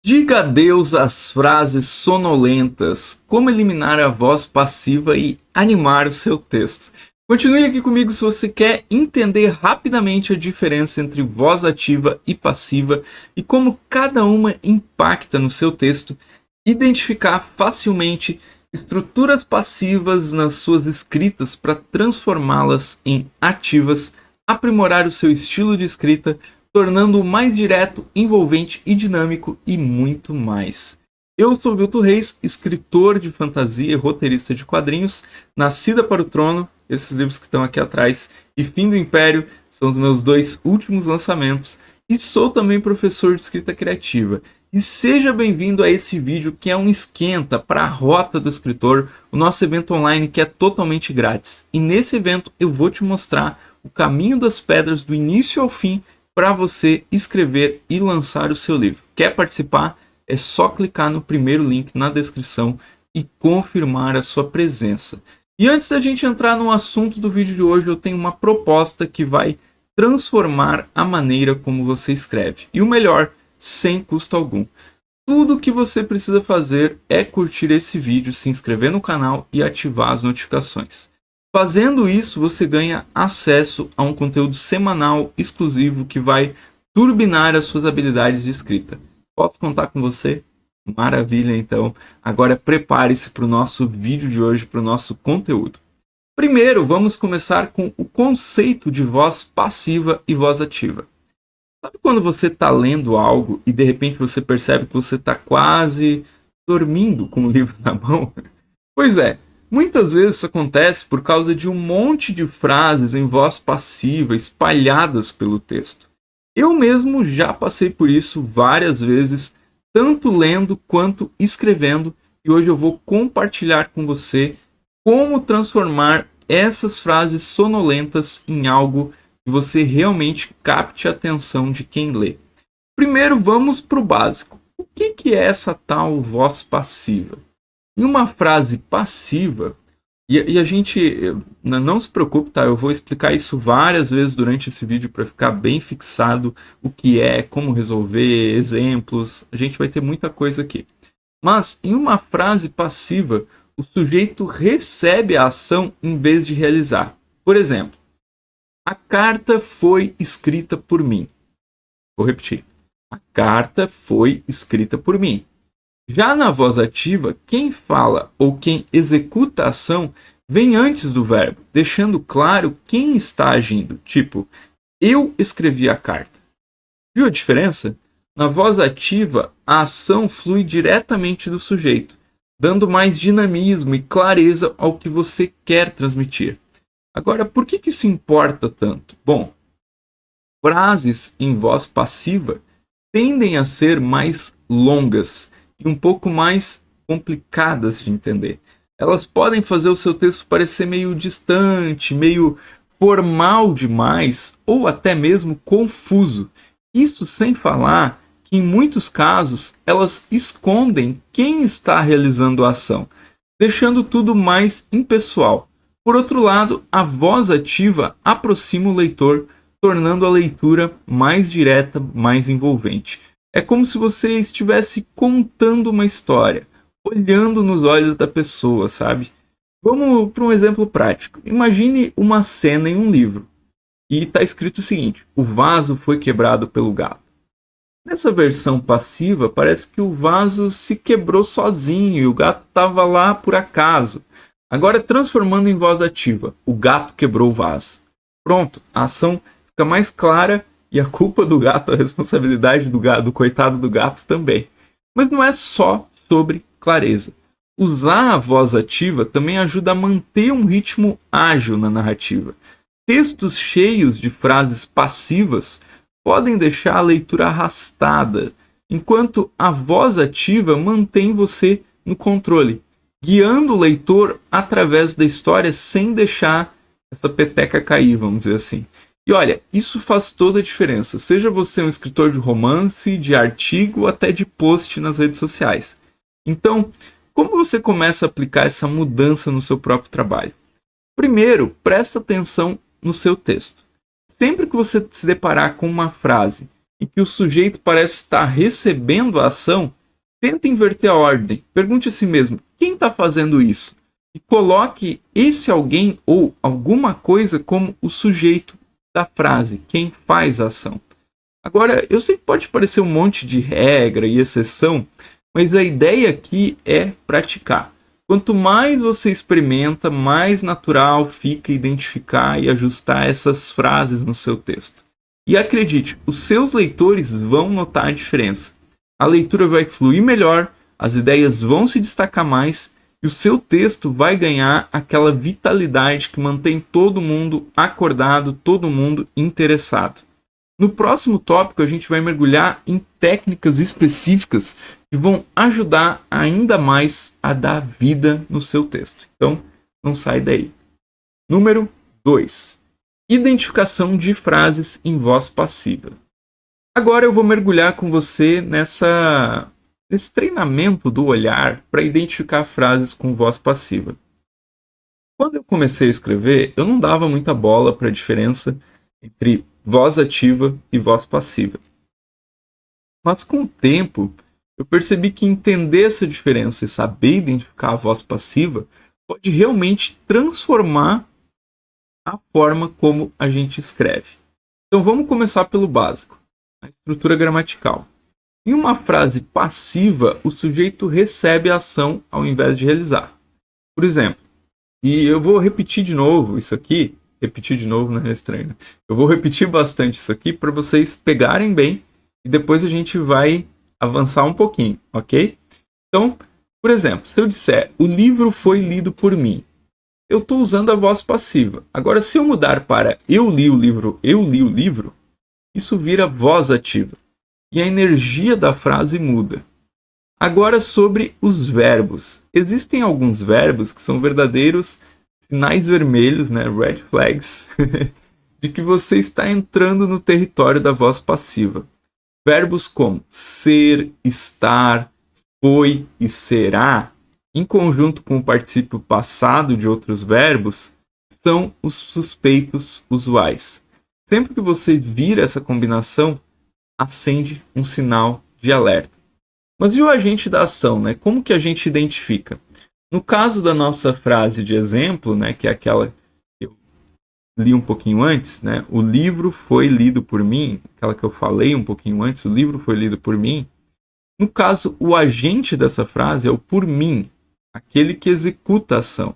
Diga adeus às frases sonolentas. Como eliminar a voz passiva e animar o seu texto. Continue aqui comigo se você quer entender rapidamente a diferença entre voz ativa e passiva e como cada uma impacta no seu texto, identificar facilmente estruturas passivas nas suas escritas para transformá-las em ativas, aprimorar o seu estilo de escrita, tornando-o mais direto, envolvente e dinâmico e muito mais. Eu sou Vilto Reis, escritor de fantasia e roteirista de quadrinhos, Nascida para o Trono, esses livros que estão aqui atrás, e Fim do Império são os meus dois últimos lançamentos, e sou também professor de escrita criativa. E seja bem-vindo a esse vídeo que é um esquenta para a Rota do Escritor, o nosso evento online que é totalmente grátis. E nesse evento eu vou te mostrar o caminho das pedras do início ao fim para você escrever e lançar o seu livro. Quer participar? É só clicar no primeiro link na descrição e confirmar a sua presença. E antes da gente entrar no assunto do vídeo de hoje, eu tenho uma proposta que vai transformar a maneira como você escreve. E o melhor, sem custo algum. Tudo o que você precisa fazer é curtir esse vídeo, se inscrever no canal e ativar as notificações. Fazendo isso, você ganha acesso a um conteúdo semanal exclusivo que vai turbinar as suas habilidades de escrita. Posso contar com você? Maravilha, então. Agora prepare-se para o nosso vídeo de hoje, para o nosso conteúdo. Primeiro, vamos começar com o conceito de voz passiva e voz ativa. Sabe quando você está lendo algo e de repente você percebe que você está quase dormindo com o livro na mão? Pois é. Muitas vezes isso acontece por causa de um monte de frases em voz passiva espalhadas pelo texto. Eu mesmo já passei por isso várias vezes, tanto lendo quanto escrevendo, e hoje eu vou compartilhar com você como transformar essas frases sonolentas em algo que você realmente capte a atenção de quem lê. Primeiro vamos para o básico. O que é essa tal voz passiva? Em uma frase passiva, e a gente não se preocupe, tá? Eu vou explicar isso várias vezes durante esse vídeo para ficar bem fixado o que é, como resolver, exemplos. A gente vai ter muita coisa aqui. Mas em uma frase passiva, o sujeito recebe a ação em vez de realizar. Por exemplo, a carta foi escrita por mim. Vou repetir. A carta foi escrita por mim. Já na voz ativa, quem fala ou quem executa a ação vem antes do verbo, deixando claro quem está agindo. Tipo, eu escrevi a carta. Viu a diferença? Na voz ativa, a ação flui diretamente do sujeito, dando mais dinamismo e clareza ao que você quer transmitir. Agora, por que isso importa tanto? Bom, frases em voz passiva tendem a ser mais longas e um pouco mais complicadas de entender. Elas podem fazer o seu texto parecer meio distante, meio formal demais ou até mesmo confuso. Isso sem falar que em muitos casos elas escondem quem está realizando a ação, deixando tudo mais impessoal. Por outro lado, a voz ativa aproxima o leitor, tornando a leitura mais direta, mais envolvente. É como se você estivesse contando uma história, olhando nos olhos da pessoa, sabe? Vamos para um exemplo prático. Imagine uma cena em um livro e está escrito o seguinte: o vaso foi quebrado pelo gato. Nessa versão passiva, parece que o vaso se quebrou sozinho e o gato estava lá por acaso. Agora, transformando em voz ativa, o gato quebrou o vaso. Pronto, a ação fica mais clara. E a culpa do gato, a responsabilidade do coitado do gato também. Mas não é só sobre clareza. Usar a voz ativa também ajuda a manter um ritmo ágil na narrativa. Textos cheios de frases passivas podem deixar a leitura arrastada, enquanto a voz ativa mantém você no controle, guiando o leitor através da história sem deixar essa peteca cair, vamos dizer assim. E olha, isso faz toda a diferença, seja você um escritor de romance, de artigo ou até de post nas redes sociais. Então, como você começa a aplicar essa mudança no seu próprio trabalho? Primeiro, presta atenção no seu texto. Sempre que você se deparar com uma frase em que o sujeito parece estar recebendo a ação, Tenta inverter a ordem. Pergunte a si mesmo, quem está fazendo isso? E coloque esse alguém ou alguma coisa como o sujeito da frase, quem faz a ação. Agora, eu sei que pode parecer um monte de regra e exceção, mas a ideia aqui é praticar. Quanto mais você experimenta, mais natural fica identificar e ajustar essas frases no seu texto. E acredite, os seus leitores vão notar a diferença. A leitura vai fluir melhor, as ideias vão se destacar mais e o seu texto vai ganhar aquela vitalidade que mantém todo mundo acordado, todo mundo interessado. No próximo tópico, a gente vai mergulhar em técnicas específicas que vão ajudar ainda mais a dar vida no seu texto. Então, não sai daí. Número 2. Identificação de frases em voz passiva. Agora eu vou mergulhar com você nesse treinamento do olhar para identificar frases com voz passiva. Quando eu comecei a escrever, eu não dava muita bola para a diferença entre voz ativa e voz passiva. Mas com o tempo, eu percebi que entender essa diferença e saber identificar a voz passiva pode realmente transformar a forma como a gente escreve. Então vamos começar pelo básico, a estrutura gramatical. Em uma frase passiva, o sujeito recebe a ação ao invés de realizar. Por exemplo, e eu vou repetir de novo isso aqui, não é estranho, né? Eu vou repetir bastante isso aqui para vocês pegarem bem e depois a gente vai avançar um pouquinho, ok? Então, por exemplo, se eu disser o livro foi lido por mim, eu estou usando a voz passiva. Agora, se eu mudar para eu li o livro, isso vira voz ativa. E a energia da frase muda. Agora sobre os verbos. Existem alguns verbos que são verdadeiros sinais vermelhos, né, red flags, de que você está entrando no território da voz passiva. Verbos como ser, estar, foi e será, em conjunto com o particípio passado de outros verbos, são os suspeitos usuais. Sempre que você vira essa combinação, acende um sinal de alerta. Mas e o agente da ação, né? Como que a gente identifica? No caso da nossa frase de exemplo, né, que é aquela que eu li um pouquinho antes, né, o livro foi lido por mim, aquela que eu falei um pouquinho antes, o livro foi lido por mim. No caso, o agente dessa frase é o por mim, aquele que executa a ação.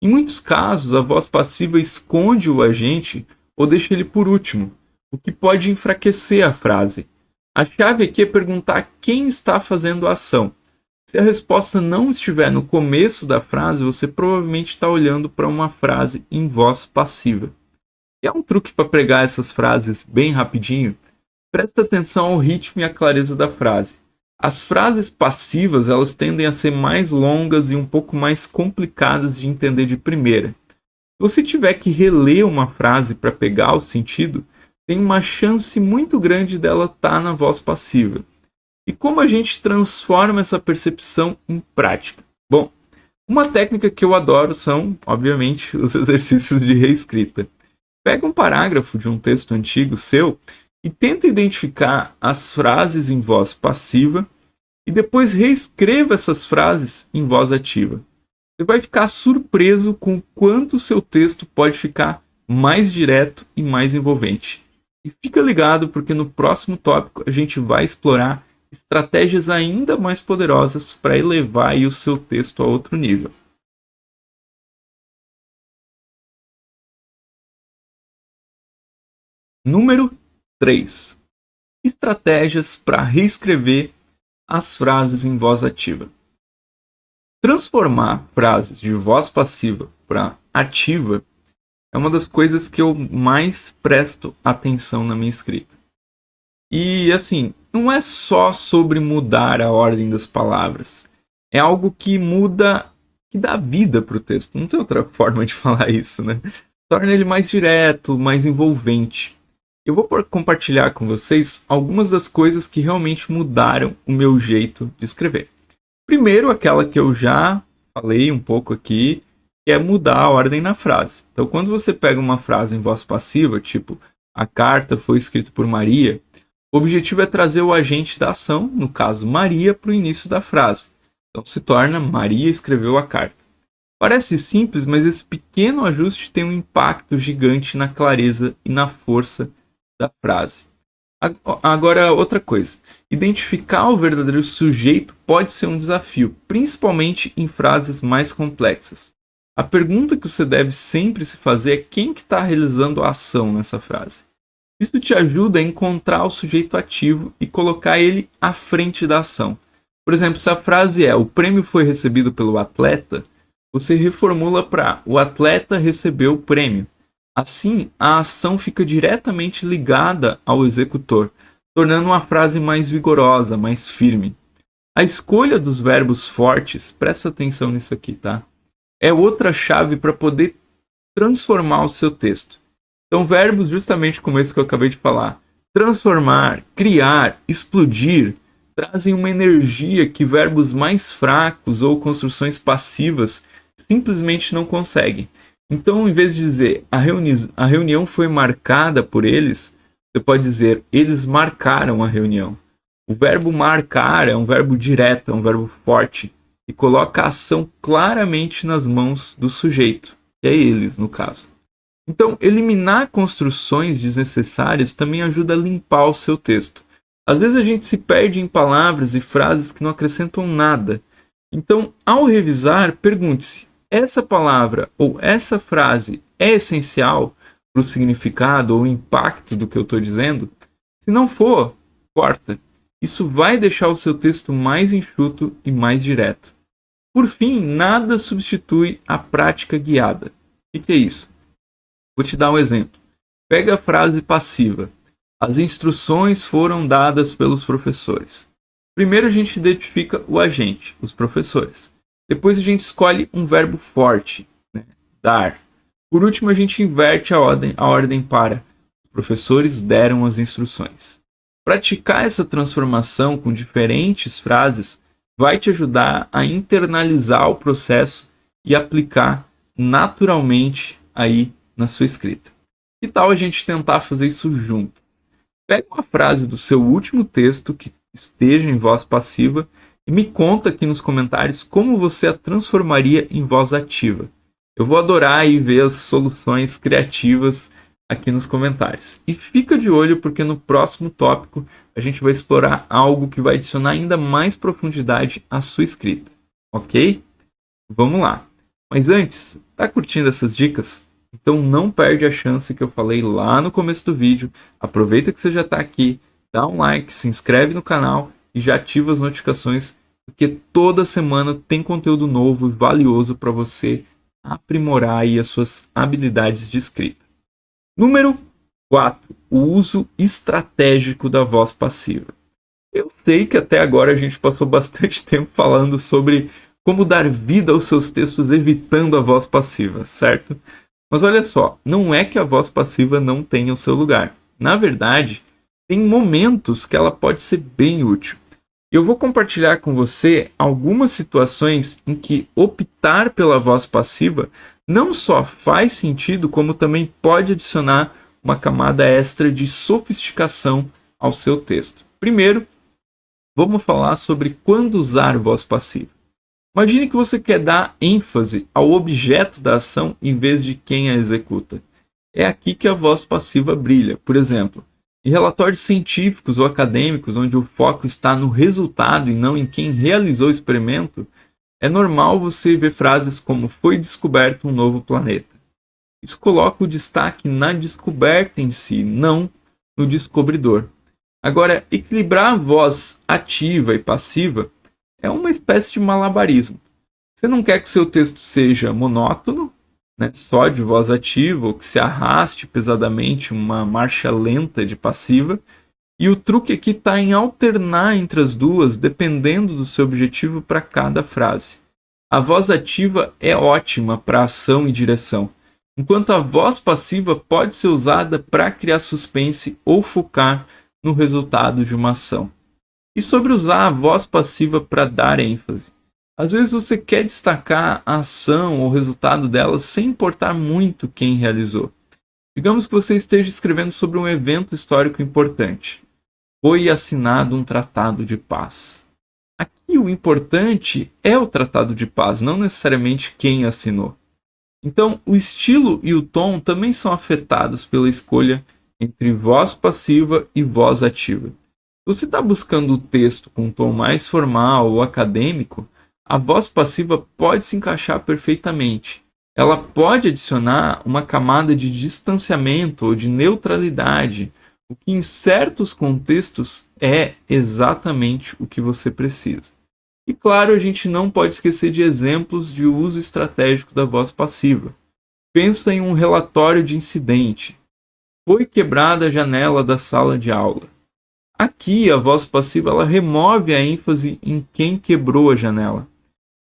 Em muitos casos, a voz passiva esconde o agente ou deixa ele por último, o que pode enfraquecer a frase. A chave aqui é perguntar quem está fazendo a ação. Se a resposta não estiver no começo da frase, você provavelmente está olhando para uma frase em voz passiva. E há um truque para pregar essas frases bem rapidinho. Presta atenção ao ritmo e à clareza da frase. As frases passivas, elas tendem a ser mais longas e um pouco mais complicadas de entender de primeira. Se você tiver que reler uma frase para pegar o sentido, tem uma chance muito grande dela estar na voz passiva. E como a gente transforma essa percepção em prática? Bom, uma técnica que eu adoro são, obviamente, os exercícios de reescrita. Pega um parágrafo de um texto antigo seu e tenta identificar as frases em voz passiva e depois reescreva essas frases em voz ativa. Você vai ficar surpreso com o quanto o seu texto pode ficar mais direto e mais envolvente. E fica ligado porque no próximo tópico a gente vai explorar estratégias ainda mais poderosas para elevar aí o seu texto a outro nível. Número 3. Estratégias para reescrever as frases em voz ativa. Transformar frases de voz passiva para ativa é uma das coisas que eu mais presto atenção na minha escrita. E assim, não é só sobre mudar a ordem das palavras. É algo que muda, que dá vida para o texto. Não tem outra forma de falar isso, né? Torna ele mais direto, mais envolvente. Eu vou compartilhar com vocês algumas das coisas que realmente mudaram o meu jeito de escrever. Primeiro, aquela que eu já falei um pouco aqui, que é mudar a ordem na frase. Então, quando você pega uma frase em voz passiva, tipo, a carta foi escrita por Maria, O objetivo é trazer o agente da ação, no caso Maria, para o início da frase. Então se torna Maria escreveu a carta. Parece simples, mas esse pequeno ajuste tem um impacto gigante na clareza e na força da frase. Agora, outra coisa. Identificar o verdadeiro sujeito pode ser um desafio, principalmente em frases mais complexas. A pergunta que você deve sempre se fazer é quem que está realizando a ação nessa frase. Isso te ajuda a encontrar o sujeito ativo e colocar ele à frente da ação. Por exemplo, se a frase é o prêmio foi recebido pelo atleta, você reformula para o atleta recebeu o prêmio. Assim, a ação fica diretamente ligada ao executor, tornando uma frase mais vigorosa, mais firme. A escolha dos verbos fortes, presta atenção nisso aqui, tá? É outra chave para poder transformar o seu texto. Então, verbos justamente como esse que eu acabei de falar, transformar, criar, explodir, trazem uma energia que verbos mais fracos ou construções passivas simplesmente não conseguem. Então, em vez de dizer a reunião foi marcada por eles, você pode dizer eles marcaram a reunião. O verbo marcar é um verbo direto, é um verbo forte, e coloca a ação claramente nas mãos do sujeito, que é eles, no caso. Então, eliminar construções desnecessárias também ajuda a limpar o seu texto. Às vezes a gente se perde em palavras e frases que não acrescentam nada. Então, ao revisar, pergunte-se: essa palavra ou essa frase é essencial para o significado ou impacto do que eu estou dizendo? Se não for, corta. Isso vai deixar o seu texto mais enxuto e mais direto. Por fim, nada substitui a prática guiada. O que é isso? Vou te dar um exemplo. Pega a frase passiva. As instruções foram dadas pelos professores. Primeiro a gente identifica o agente, os professores. Depois a gente escolhe um verbo forte, né? Dar. Por último, a gente inverte a ordem para os professores deram as instruções. Praticar essa transformação com diferentes frases vai te ajudar a internalizar o processo e aplicar naturalmente aí na sua escrita. Que tal a gente tentar fazer isso junto? Pega uma frase do seu último texto que esteja em voz passiva e me conta aqui nos comentários como você a transformaria em voz ativa. Eu vou adorar aí ver as soluções criativas aqui nos comentários. E fica de olho porque no próximo tópico a gente vai explorar algo que vai adicionar ainda mais profundidade à sua escrita. Ok? Vamos lá. Mas antes, tá curtindo essas dicas? Então não perde a chance que eu falei lá no começo do vídeo. Aproveita que você já está aqui, dá um like, se inscreve no canal e já ativa as notificações, porque toda semana tem conteúdo novo e valioso para você aprimorar aí as suas habilidades de escrita. Número 4. O uso estratégico da voz passiva. Eu sei que até agora a gente passou bastante tempo falando sobre como dar vida aos seus textos evitando a voz passiva, certo? Mas olha só, não é que a voz passiva não tenha o seu lugar. Na verdade, tem momentos que ela pode ser bem útil. Eu vou compartilhar com você algumas situações em que optar pela voz passiva não só faz sentido, como também pode adicionar uma camada extra de sofisticação ao seu texto. Primeiro, vamos falar sobre quando usar voz passiva. Imagine que você quer dar ênfase ao objeto da ação em vez de quem a executa. É aqui que a voz passiva brilha. Por exemplo, em relatórios científicos ou acadêmicos, onde o foco está no resultado e não em quem realizou o experimento, é normal você ver frases como foi descoberto um novo planeta. Isso coloca o destaque na descoberta em si, não no descobridor. Agora, equilibrar a voz ativa e passiva é uma espécie de malabarismo. Você não quer que seu texto seja monótono, né, só de voz ativa, ou que se arraste pesadamente uma marcha lenta de passiva. E o truque aqui está em alternar entre as duas, dependendo do seu objetivo para cada frase. A voz ativa é ótima para ação e direção, enquanto a voz passiva pode ser usada para criar suspense ou focar no resultado de uma ação. E sobre usar a voz passiva para dar ênfase. Às vezes você quer destacar a ação ou o resultado dela sem importar muito quem realizou. Digamos que você esteja escrevendo sobre um evento histórico importante. foi assinado um tratado de paz. Aqui o importante é o tratado de paz, não necessariamente quem assinou. Então, o estilo e o tom também são afetados pela escolha entre voz passiva e voz ativa. Se você está buscando o texto com um tom mais formal ou acadêmico, a voz passiva pode se encaixar perfeitamente. Ela pode adicionar uma camada de distanciamento ou de neutralidade, o que em certos contextos é exatamente o que você precisa. E claro, a gente não pode esquecer de exemplos de uso estratégico da voz passiva. Pensa em um relatório de incidente. Foi quebrada a janela da sala de aula. Aqui, a voz passiva ela remove a ênfase em quem quebrou a janela,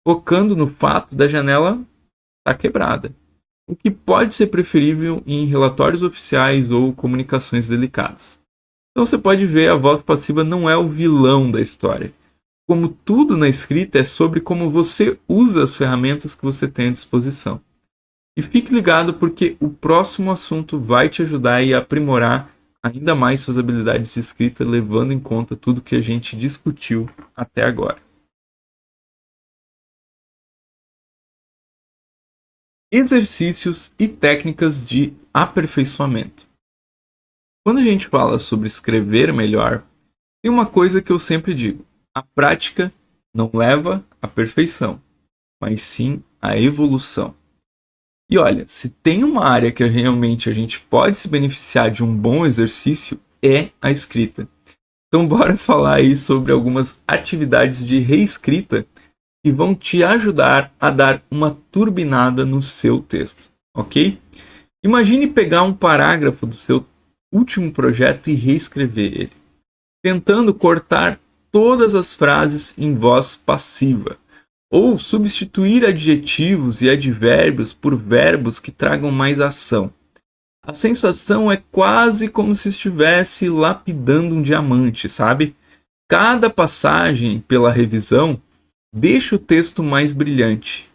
focando no fato da janela estar quebrada, o que pode ser preferível em relatórios oficiais ou comunicações delicadas. Então você pode ver, a voz passiva não é o vilão da história. Como tudo na escrita, é sobre como você usa as ferramentas que você tem à disposição. E fique ligado porque o próximo assunto vai te ajudar a aprimorar ainda mais suas habilidades de escrita, levando em conta tudo que a gente discutiu até agora. Exercícios e técnicas de aperfeiçoamento. Quando a gente fala sobre escrever melhor, tem uma coisa que eu sempre digo: a prática não leva à perfeição, mas sim à evolução. E olha, se tem uma área que realmente a gente pode se beneficiar de um bom exercício, é a escrita. Então bora falar aí sobre algumas atividades de reescrita que vão te ajudar a dar uma turbinada no seu texto, ok? Imagine pegar um parágrafo do seu último projeto e reescrever ele, tentando cortar todas as frases em voz passiva, ou substituir adjetivos e advérbios por verbos que tragam mais ação. A sensação é quase como se estivesse lapidando um diamante, sabe? Cada passagem pela revisão deixa o texto mais brilhante.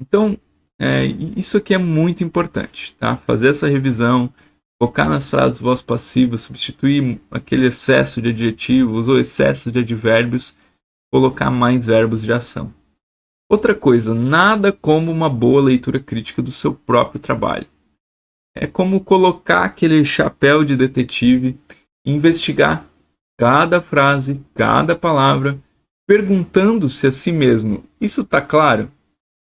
Então, isso aqui é muito importante, tá? Fazer essa revisão, focar nas frases voz passiva, substituir aquele excesso de adjetivos ou excesso de advérbios, colocar mais verbos de ação. Outra coisa, nada como uma boa leitura crítica do seu próprio trabalho. É como colocar aquele chapéu de detetive e investigar cada frase, cada palavra, perguntando-se a si mesmo: isso está claro?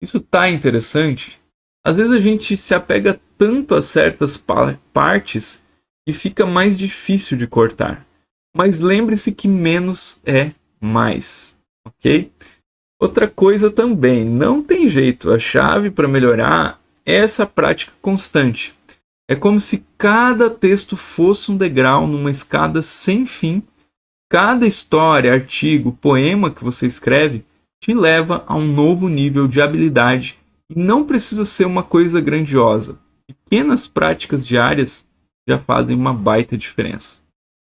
Isso está interessante? Às vezes a gente se apega tanto a certas partes que fica mais difícil de cortar. Mas lembre-se que menos é mais, ok? Outra coisa também, não tem jeito, a chave para melhorar é essa prática constante. É como se cada texto fosse um degrau numa escada sem fim. Cada história, artigo, poema que você escreve te leva a um novo nível de habilidade e não precisa ser uma coisa grandiosa. Pequenas práticas diárias já fazem uma baita diferença.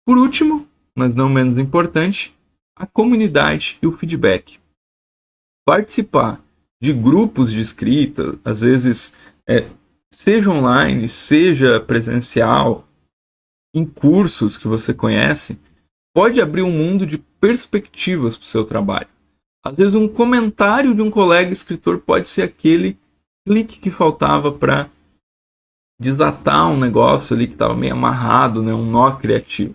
Por último, mas não menos importante, a comunidade e o feedback. Participar de grupos de escrita, às vezes seja online, seja presencial, em cursos que você conhece, pode abrir um mundo de perspectivas para o seu trabalho. Às vezes um comentário de um colega escritor pode ser aquele clique que faltava para desatar um negócio ali que estava meio amarrado, né? Um nó criativo.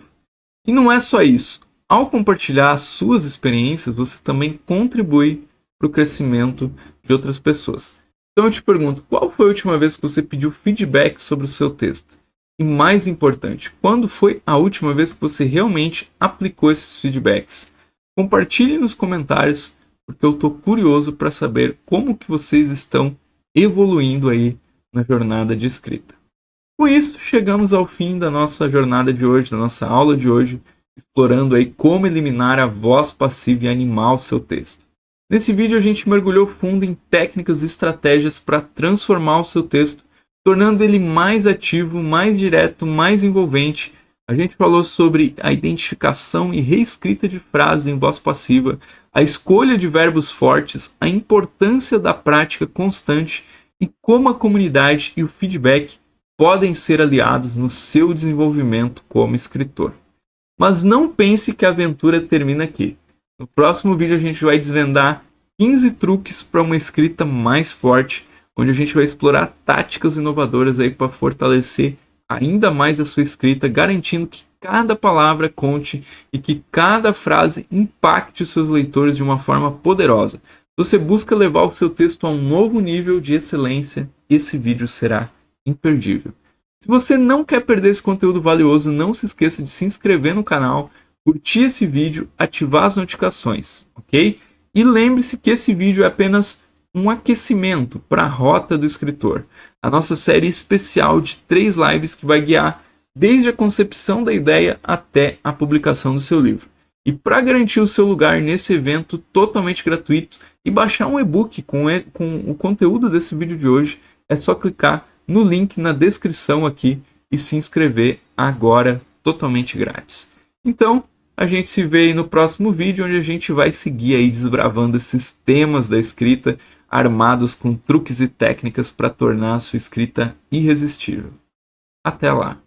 E não é só isso. Ao compartilhar as suas experiências, você também contribui para o crescimento de outras pessoas. Então eu te pergunto, qual foi a última vez que você pediu feedback sobre o seu texto? E mais importante, quando foi a última vez que você realmente aplicou esses feedbacks? Compartilhe nos comentários, porque eu estou curioso para saber como que vocês estão evoluindo aí na jornada de escrita. Com isso, chegamos ao fim da nossa jornada de hoje, da nossa aula de hoje, explorando aí como eliminar a voz passiva e animar o seu texto. Nesse vídeo a gente mergulhou fundo em técnicas e estratégias para transformar o seu texto, tornando ele mais ativo, mais direto, mais envolvente. A gente falou sobre a identificação e reescrita de frases em voz passiva, a escolha de verbos fortes, a importância da prática constante e como a comunidade e o feedback podem ser aliados no seu desenvolvimento como escritor. Mas não pense que a aventura termina aqui. No próximo vídeo a gente vai desvendar 15 truques para uma escrita mais forte, onde a gente vai explorar táticas inovadoras aí para fortalecer ainda mais a sua escrita, garantindo que cada palavra conte e que cada frase impacte os seus leitores de uma forma poderosa. Você busca levar o seu texto a um novo nível de excelência, esse vídeo será imperdível. Se você não quer perder esse conteúdo valioso, não se esqueça de se inscrever no canal, curtir esse vídeo, ativar as notificações, ok? E lembre-se que esse vídeo é apenas um aquecimento para a rota do escritor. A nossa série especial de 3 lives que vai guiar desde a concepção da ideia até a publicação do seu livro. E para garantir o seu lugar nesse evento totalmente gratuito e baixar um e-book com o conteúdo desse vídeo de hoje, é só clicar no link na descrição aqui e se inscrever agora, totalmente grátis. Então, a gente se vê aí no próximo vídeo, onde a gente vai seguir aí desbravando esses temas da escrita, armados com truques e técnicas para tornar a sua escrita irresistível. Até lá!